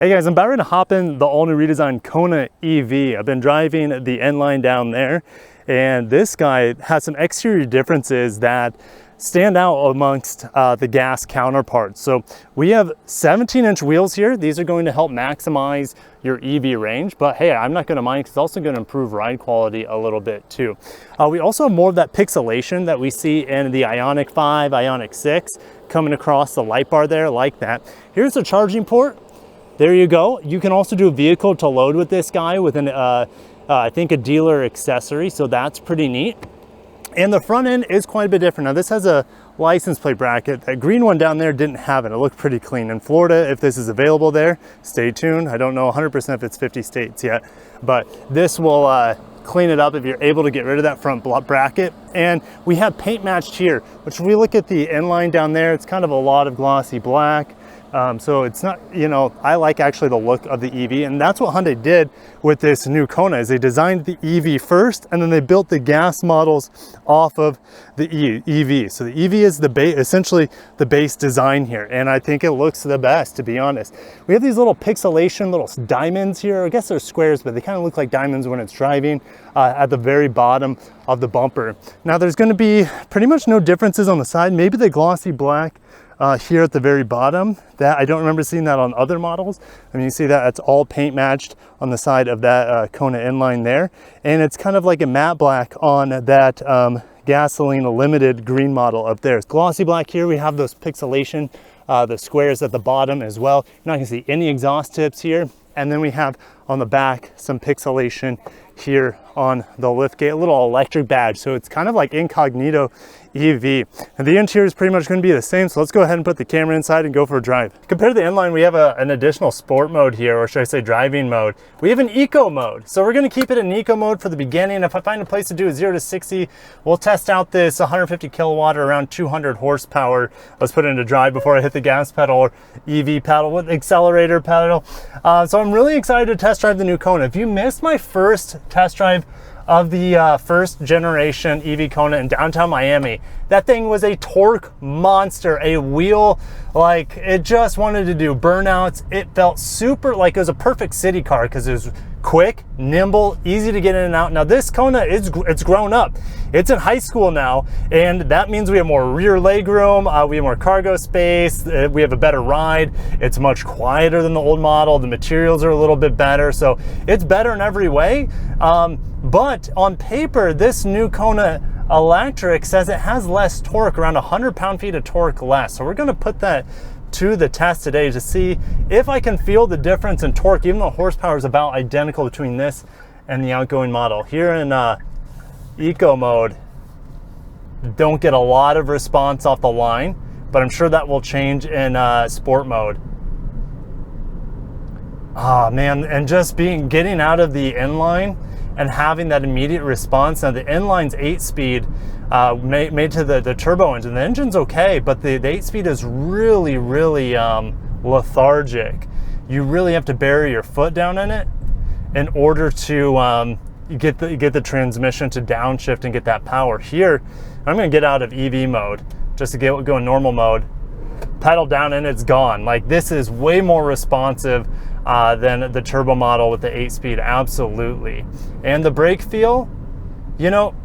Hey guys, I'm about ready to hop in the all-new redesigned Kona EV. I've been driving the N-Line down there, and this guy has some exterior differences that stand out amongst the gas counterparts. So we have 17-inch wheels here. These are going to help maximize your EV range, but hey, I'm not gonna mind because it's also gonna improve ride quality a little bit too. We also have more of that pixelation that we see in the Ioniq 5, Ioniq 6 coming across the light bar there like that. Here's the charging port. There you go. You can also do a vehicle to load with this guy with an, I think a dealer accessory, so that's pretty neat. And the front end is quite a bit different. Now this has a license plate bracket. That green one down there didn't have it. It looked pretty clean. In Florida, if this is available there, stay tuned. I don't know 100% if it's 50 states yet, but this will clean it up if you're able to get rid of that front bracket. And we have paint matched here, which if we look at the N-Line down there, it's kind of a lot of glossy black. So it's not, you know, I like actually the look of the EV, and that's what Hyundai did with this new Kona is they designed the EV first, and then they built the gas models off of the EV. So the EV is essentially the base design here, and I think it looks the best, to be honest. We have these little pixelation, little diamonds here. I guess they're squares, but they kind of look like diamonds when it's driving at the very bottom of the bumper. Now there's going to be pretty much no differences on the side. Maybe the glossy black here at the very bottom. That I don't remember seeing that on other models. I mean, you see that it's all paint matched on the side of that Kona N-Line there, and it's kind of like a matte black on that gasoline limited green model up there. It's glossy black here. We have those pixelation, the squares at the bottom as well. You're not gonna see any exhaust tips here. And then we have on the back some pixelation here on the liftgate, a little electric badge. So it's kind of like incognito EV. And the interior is pretty much going to be the same. So let's go ahead and put the camera inside and go for a drive. Compared to the N-Line, we have an additional sport mode here, or should I say driving mode. We have an eco mode. So we're going to keep it in eco mode for the beginning. If I find a place to do a 0 to 60, we'll test out this 150 kilowatt or around 200 horsepower. Let's put it into drive before I hit the gas pedal or EV pedal with accelerator pedal. So I'm really excited to test drive the new Kona. If you missed my first test drive of the first generation EV Kona in downtown Miami, that thing was a torque monster, a wheel, like it just wanted to do burnouts. It felt super like it was a perfect city car because it was quick, nimble, easy to get in and out. Now this Kona, it's grown up. It's in high school now, and that means we have more rear leg room, we have more cargo space, we have a better ride. It's much quieter than the old model. The materials are a little bit better, so it's better in every way. But on paper, this new Kona Electric says it has less torque, around 100 pound-feet of torque less. So we're gonna put that to the test today to see if I can feel the difference in torque, even though horsepower is about identical between this and the outgoing model. Here in eco mode, don't get a lot of response off the line, but I'm sure that will change in sport mode. Oh man, and just getting out of the N-Line and having that immediate response. Now the N-Line's 8-speed made to the turbo engine. The engine's okay, but the 8-speed is really lethargic. You really have to bury your foot down in it in order to get the transmission to downshift and get that power. Here, I'm gonna get out of EV mode just to go in normal mode. Pedal down and it's gone. Like this is way more responsive than the turbo model with the 8-speed, absolutely. And the brake feel, you know,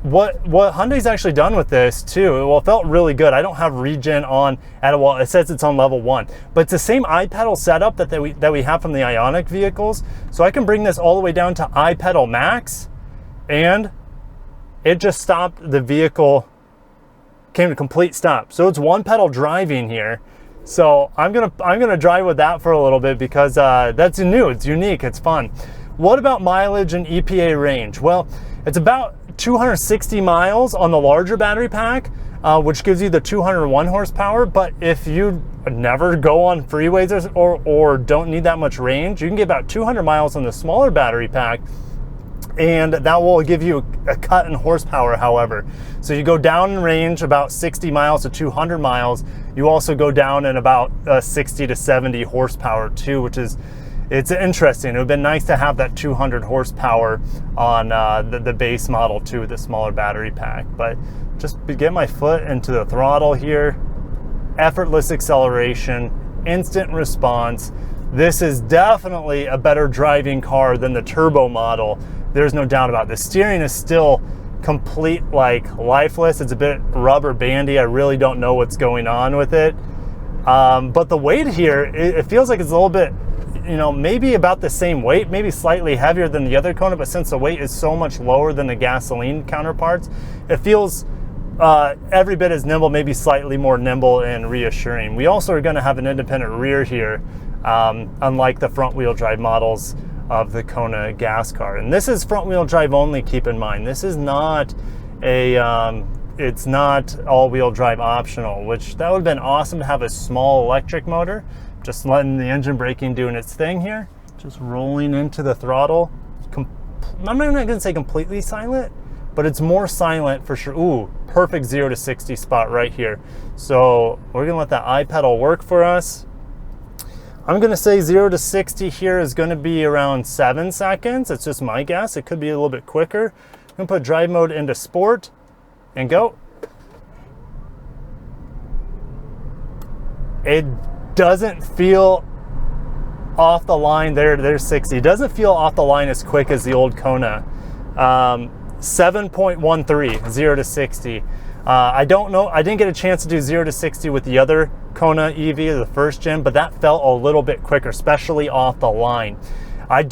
what Hyundai's actually done with this too, well, it felt really good. I don't have regen on at all. It says it's on level 1, but it's the same iPedal setup that we have from the Ioniq vehicles. So I can bring this all the way down to iPedal max, and it just stopped the vehicle, came to complete stop. So it's one pedal driving here. So I'm gonna drive with that for a little bit because that's new, it's unique, it's fun. What about mileage and EPA range? Well, it's about 260 miles on the larger battery pack, which gives you the 201 horsepower. But if you never go on freeways or don't need that much range, you can get about 200 miles on the smaller battery pack, and that will give you a cut in horsepower, however. So you go down in range about 60 miles to 200 miles. You also go down in about 60 to 70 horsepower too, which is, it's interesting. It would have been nice to have that 200 horsepower on the base model too, with the smaller battery pack. But just get my foot into the throttle here, effortless acceleration, instant response. this is definitely a better driving car than the turbo model. There's no doubt about it. The steering is still complete, like, lifeless. It's a bit rubber bandy. I really don't know what's going on with it. But the weight here, it feels like it's a little bit, you know, maybe about the same weight, maybe slightly heavier than the other Kona, but since the weight is so much lower than the gasoline counterparts, it feels every bit as nimble, maybe slightly more nimble and reassuring. We also are going to have an independent rear here, unlike the front wheel drive models of the Kona gas car. And this is front wheel drive only, keep in mind. This is not a, it's not all-wheel drive optional, which that would have been awesome to have a small electric motor. Just letting the engine braking doing its thing here. Just rolling into the throttle. I'm not going to say completely silent, but it's more silent for sure. Ooh, perfect 0 to 60 spot right here. So we're going to let that iPedal work for us. I'm going to say 0 to 60 here is going to be around 7 seconds. It's just my guess. It could be a little bit quicker. I'm going to put drive mode into sport and go. It doesn't feel off the line. There's 60. It doesn't feel off the line as quick as the old Kona. 7.13, 0 to 60. I don't know, I didn't get a chance to do 0 to 60 with the other Kona EV, the first gen, but that felt a little bit quicker, especially off the line. I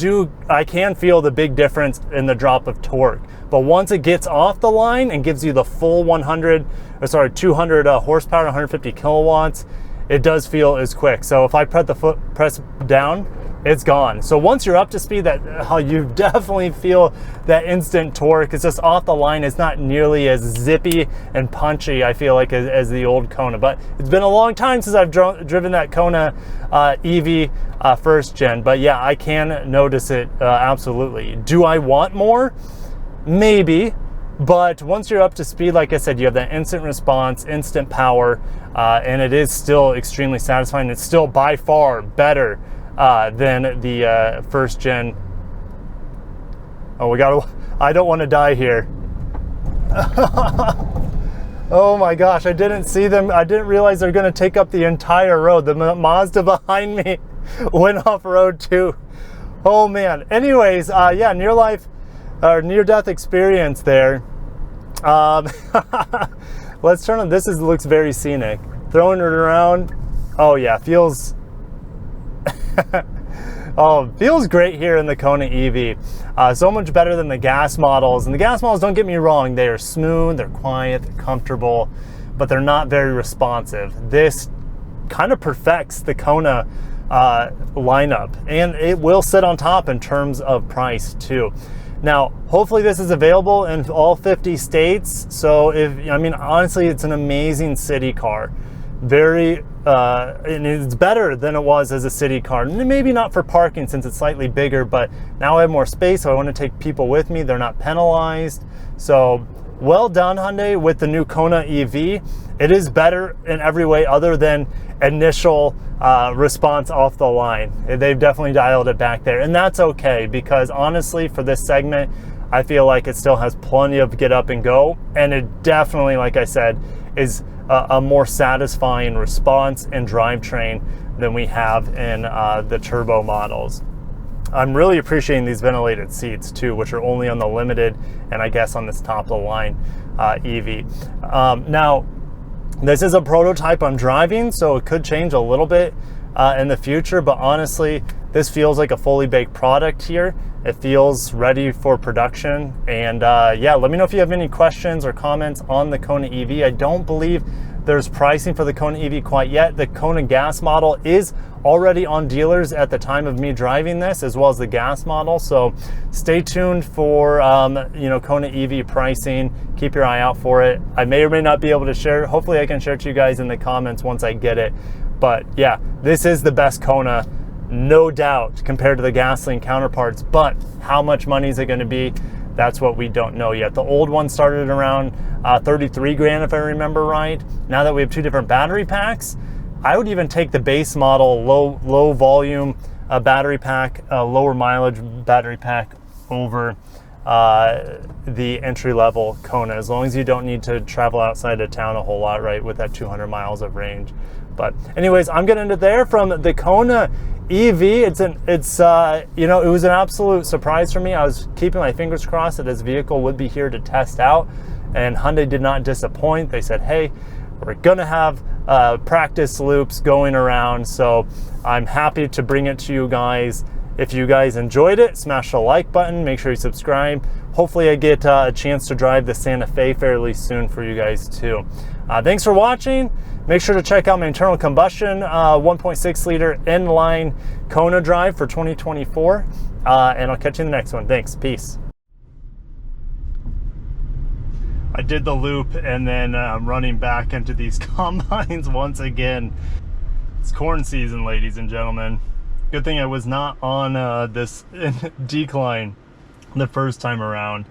can feel the big difference in the drop of torque, but once it gets off the line and gives you the full 200 horsepower, 150 kilowatts, it does feel as quick. So if I press down, it's gone. So once you're up to speed, how you definitely feel that instant torque. It's just off the line. It's not nearly as zippy and punchy, I feel like, as the old Kona. But it's been a long time since I've driven that Kona EV first gen. But yeah, I can notice it absolutely. Do I want more? Maybe. But once you're up to speed, like I said, you have that instant response, instant power, and it is still extremely satisfying. It's still by far better than the first gen. Oh, I don't want to die here. Oh my gosh, I didn't see them. I didn't realize they're going to take up the entire road. The Mazda behind me went off road too. Oh man. Anyways, yeah, near-death experience there. Let's turn on. This looks very scenic. Throwing it around. Oh yeah, feels feels great here in the Kona EV. So much better than the gas models. And the gas models, don't get me wrong, they are smooth, they're quiet, they're comfortable, but they're not very responsive. This kind of perfects the Kona lineup, and it will sit on top in terms of price too. Now, hopefully this is available in all 50 states. So honestly, it's an amazing city car. And it's better than it was as a city car. Maybe not for parking since it's slightly bigger, but now I have more space, so I want to take people with me. They're not penalized. So well done, Hyundai, with the new Kona EV. It is better in every way other than initial response off the line. They've definitely dialed it back there, and that's okay, because honestly, for this segment, I feel like it still has plenty of get up and go, and it definitely, like I said, is a more satisfying response and drivetrain than we have in the turbo models. I'm really appreciating these ventilated seats too, which are only on the limited and I guess on this top of the line EV. Now, this is a prototype I'm driving, so it could change a little bit in the future, but honestly, this feels like a fully baked product here. It feels ready for production. And yeah, let me know if you have any questions or comments on the Kona EV. I don't believe there's pricing for the Kona EV quite yet. The Kona gas model is already on dealers at the time of me driving this, as well as the gas model. So stay tuned for Kona EV pricing. Keep your eye out for it. I may or may not be able to share. Hopefully I can share it to you guys in the comments once I get it. But yeah, this is the best Kona, no doubt, compared to the gasoline counterparts. But how much money is it going to be? That's what we don't know yet. The old one started around 33 grand, if I remember right. Now that we have two different battery packs, I would even take the base model, low volume battery pack, lower mileage battery pack over the entry level Kona, as long as you don't need to travel outside of town a whole lot, right, with that 200 miles of range. But anyways, I'm gonna end it there from the Kona EV. It's you know, it was an absolute surprise for me. I was keeping my fingers crossed that this vehicle would be here to test out, and Hyundai did not disappoint. They said, hey, we're gonna have practice loops going around, so I'm happy to bring it to you guys. If you guys enjoyed it, smash the like button, make sure you subscribe. Hopefully I get a chance to drive the Santa Fe fairly soon for you guys too. Thanks for watching. Make sure to check out my internal combustion 1.6 liter inline Kona drive for 2024, and I'll catch you in the next one. Thanks, peace. I did the loop and then I'm running back into these combines once again. It's corn season, ladies and gentlemen. Good thing I was not on this decline the first time around.